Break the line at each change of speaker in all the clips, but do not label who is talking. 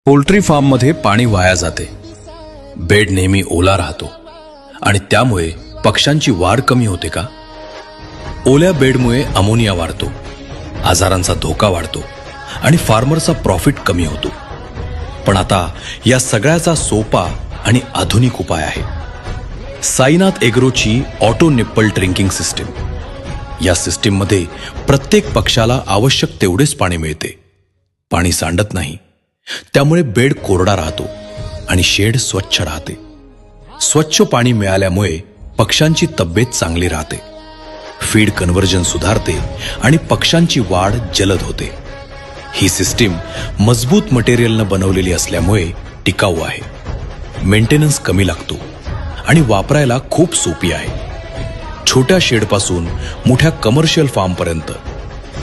Poultry फार्ममध्ये पाणी वाया जाते, बेड नेहमी ओला राहतो आणि त्यामुळे पक्ष्यांची वाढ कमी होते का? ओल्या बेडमुळे अमोनिया वाढतो, आजारांचा धोका वाढतो आणि फार्मरचा प्रॉफिट कमी होतो. पण आता या सगळ्याचा सोपा आणि आधुनिक उपाय आहे साईनाथ एग्रोची ऑटो निप्पल ड्रिंकिंग सिस्टीम. या सिस्टीममध्ये प्रत्येक पक्षाला आवश्यक तेवढेच पाणी मिळते. पाणी सांडत नाही, त्यामुळे बेड कोरडा राहतो आणि शेड स्वच्छ राहते. स्वच्छ पाणी मिळाल्यामुळे पक्ष्यांची तब्येत चांगली राहते, फीड कन्व्हर्जन सुधारते आणि पक्ष्यांची वाढ जलद होते. ही सिस्टीम मजबूत मटेरियलनं बनवलेली असल्यामुळे टिकाऊ आहे, मेंटेनन्स कमी लागतो आणि वापरायला खूप सोपी आहे. छोट्या शेडपासून मोठ्या कमर्शियल फार्मपर्यंत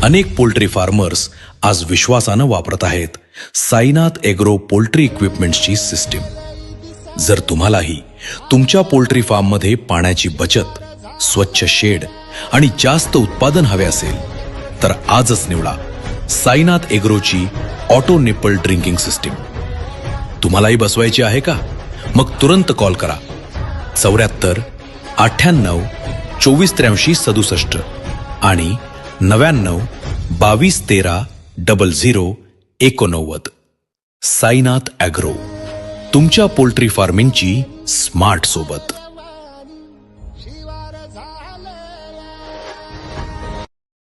अनेक पोल्ट्री फार्मर्स आज विश्वासानं वापरत आहेत साईनाथ एग्रो पोल्ट्री इक्विपमेंट्सची सिस्टीम. जर तुम्हालाही तुमच्या पोल्ट्री फार्ममध्ये पाण्याची बचत, स्वच्छ शेड आणि जास्त उत्पादन हवे असेल तर आजच निवडा साईनाथ एग्रोची ऑटो निप्पल ड्रिंकिंग सिस्टीम. तुम्हालाही बसवायची आहे का? मग तुरंत कॉल करा 74 98 24 83 67 आणि 99 22 13 00 89. साईनाथ ॲग्रो, तुमच्या पोल्ट्री फार्मिंगची स्मार्ट सोबत.